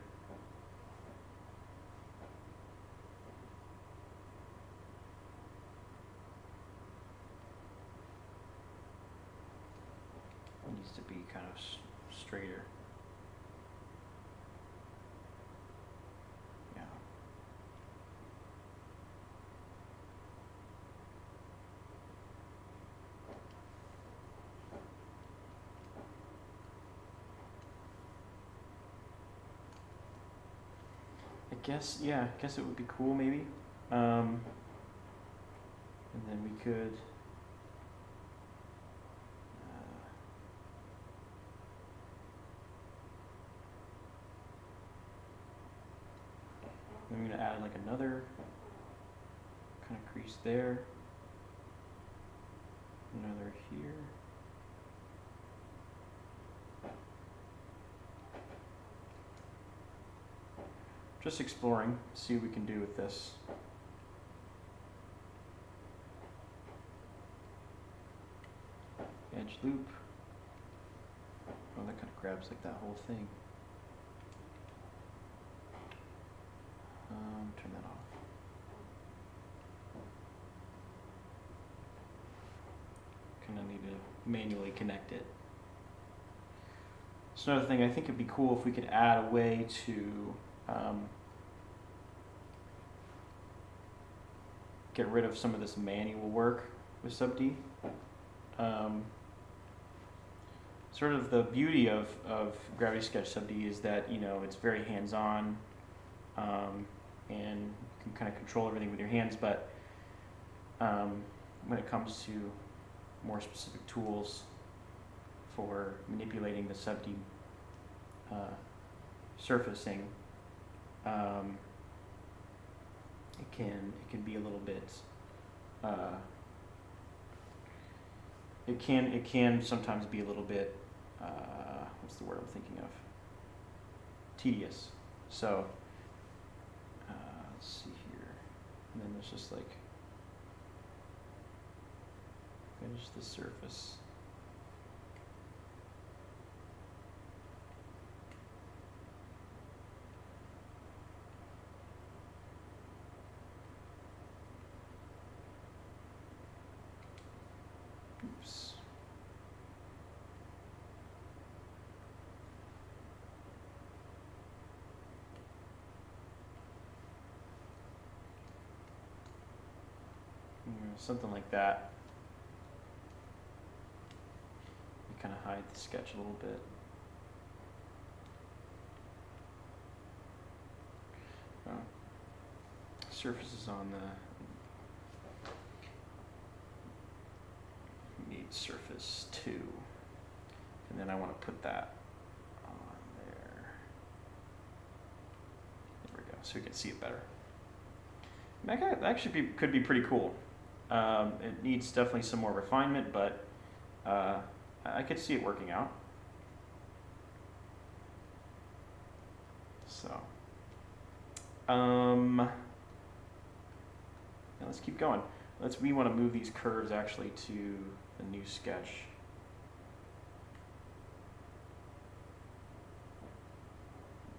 It needs to be kind of straighter. Yeah. I guess it would be cool maybe. And then we could then I'm going to add like another kind of crease there, another here. Just exploring, see what we can do with this. Edge loop. Oh, that kind of grabs like that whole thing. Turn that off. Kind of need to manually connect it. So another thing, I think it'd be cool if we could add a way to get rid of some of this manual work with sub-D. Sort of the beauty of Gravity Sketch sub-D is that, you know, it's very hands-on, and you can kind of control everything with your hands, but when it comes to more specific tools for manipulating the sub-D surfacing, it can be a little bit it can sometimes be a little bit what's the word I'm thinking of, tedious. So let's see here. And then there's just like finish the surface. Oops. Something like that. You kind of hide the sketch a little bit. Surfaces on the need surface 2, and then I want to put that on there. There we go, so we can see it better. And that actually could be pretty cool. It needs definitely some more refinement, but I could see it working out. So, now let's keep going. We want to move these curves actually to the new sketch.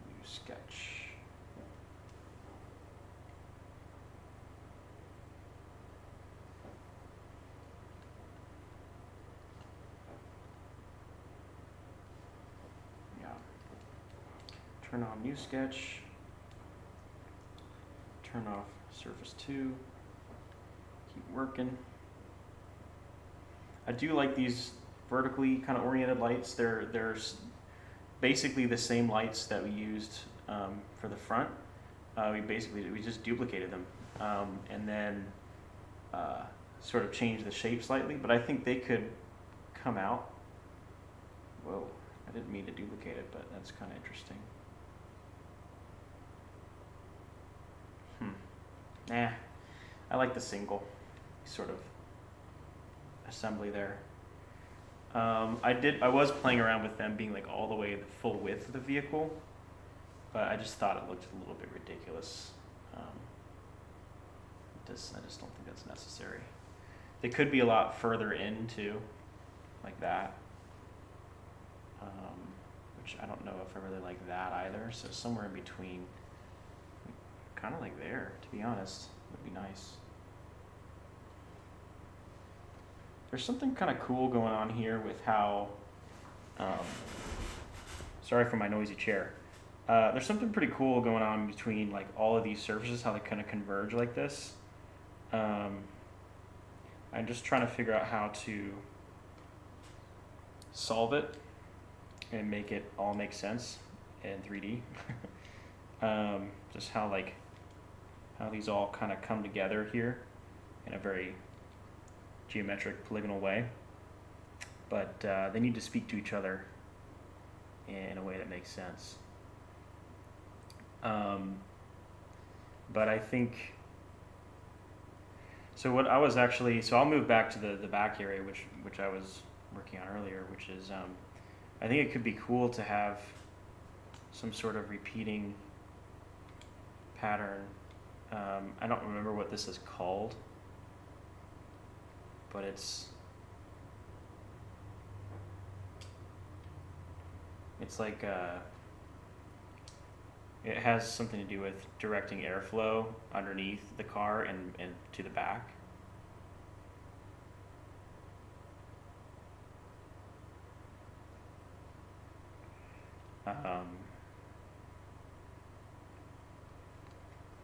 New sketch. Turn on new sketch, turn off surface 2, keep working. I do like these vertically kind of oriented lights. They're basically the same lights that we used for the front. We just duplicated them and then sort of changed the shape slightly, but I think they could come out. Whoa, I didn't mean to duplicate it, but that's kind of interesting. Nah, I like the single sort of assembly there. I was playing around with them being like all the way the full width of the vehicle, but I just thought it looked a little bit ridiculous. I just don't think that's necessary. They could be a lot further in too, like that, which I don't know if I really like that either. So somewhere in between. Kind of like there, to be honest, would be nice. There's something kind of cool going on here with how, sorry for my noisy chair. There's something pretty cool going on between like all of these surfaces, how they kind of converge like this. I'm just trying to figure out how to solve it and make it all make sense in 3D. Just how these all kind of come together here in a very geometric polygonal way, but they need to speak to each other in a way that makes sense. But I think so. What I was actually I'll move back to the back area, which I was working on earlier, which is I think it could be cool to have some sort of repeating pattern. I don't remember what this is called, but it's like it has something to do with directing airflow underneath the car and to the back.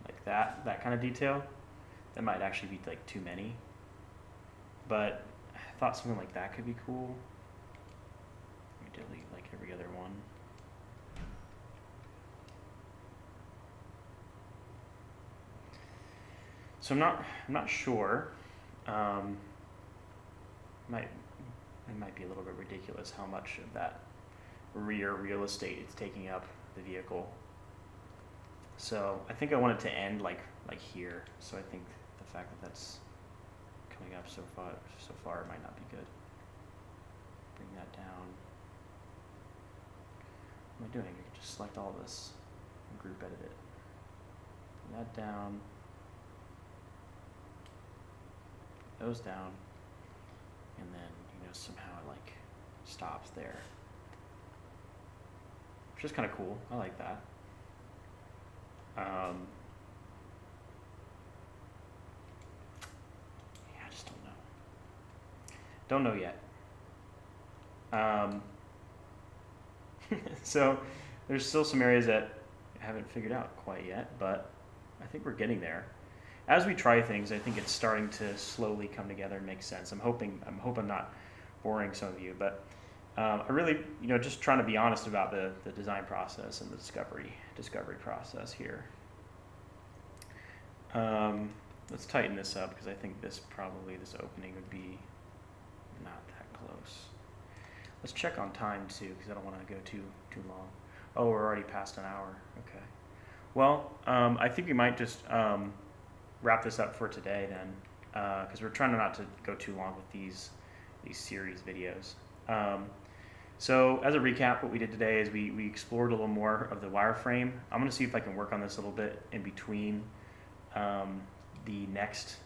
Like that kind of detail. That might actually be like too many, but I thought something like that could be cool. Let me delete like every other one. So I'm not sure. It might be a little bit ridiculous how much of that rear real estate is taking up the vehicle. So I think I want it to end like here. So I think the fact that that's coming up so far might not be good. Bring that down. What am I doing? I can just select all this and group edit it. Bring that down. goes down, and then, you know, somehow it like stops there. Which is kind of cool. I like that. Yeah, I just don't know. Don't know yet. So there's still some areas that I haven't figured out quite yet, but I think we're getting there. As we try things, I think it's starting to slowly come together and make sense. I'm hoping I'm not boring some of you, but I really, you know, just trying to be honest about the design process and the discovery process here. Let's tighten this up because I think this opening would be not that close. Let's check on time too because I don't want to go too long. Oh, we're already past an hour. Okay. Well, I think we might just wrap this up for today then, because we're trying not to go too long with these series videos. So as a recap, what we did today is we explored a little more of the wireframe. I'm going to see if I can work on this a little bit in between the next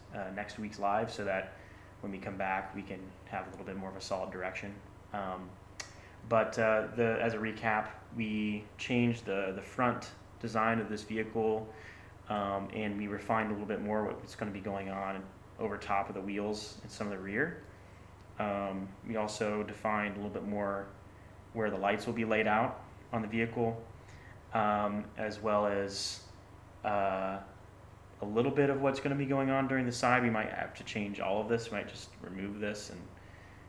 week's live, so that when we come back, we can have a little bit more of a solid direction. But as a recap, we changed the front design of this vehicle, and we refined a little bit more what's going to be going on over top of the wheels and some of the rear. We also defined a little bit more where the lights will be laid out on the vehicle, as well as a little bit of what's going to be going on during the side. We might have to change all of this. We might just remove this and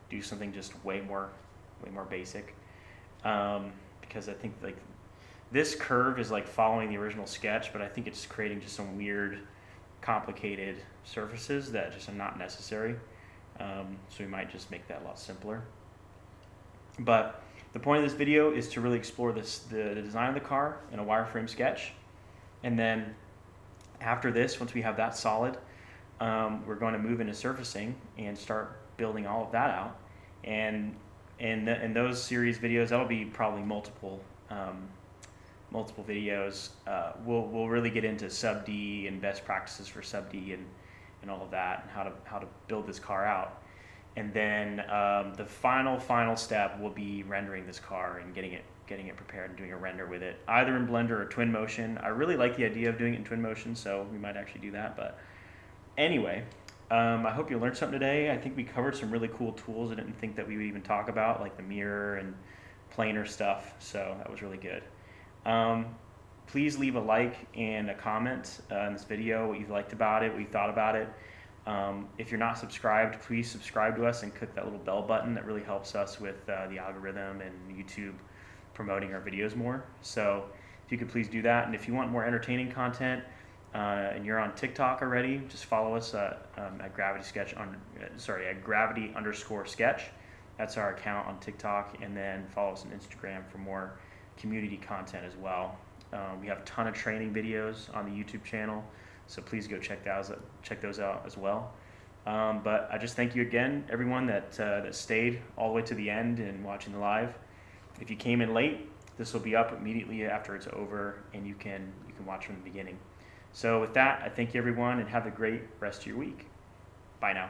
do something just way more basic, because I think like this curve is like following the original sketch, but I think it's creating just some weird, complicated surfaces that just are not necessary. So we might just make that a lot simpler. But the point of this video is to really explore the design of the car in a wireframe sketch, and then after this, once we have that solid, we're going to move into surfacing and start building all of that out. And in those series videos, that'll be probably multiple videos. We'll really get into sub D and best practices for sub D and all of that, and how to build this car out. And then the final step will be rendering this car and getting it prepared and doing a render with it, either in Blender or Twinmotion. I really like the idea of doing it in Twinmotion, so we might actually do that. But anyway, I hope you learned something today. I think we covered some really cool tools I didn't think that we would even talk about, like the mirror and planar stuff, so that was really good. Please leave a like and a comment in this video, what you liked about it, what you thought about it. If you're not subscribed, please subscribe to us and click that little bell button. That really helps us with the algorithm and YouTube promoting our videos more. So if you could please do that. And if you want more entertaining content and you're on TikTok already, just follow us at gravity_sketch. That's our account on TikTok. And then follow us on Instagram for more community content as well. We have a ton of training videos on the YouTube channel, so please go check those out as well. But I just thank you again, everyone that stayed all the way to the end and watching the live. If you came in late, this will be up immediately after it's over, and you can watch from the beginning. So with that, I thank you everyone, and have a great rest of your week. Bye now.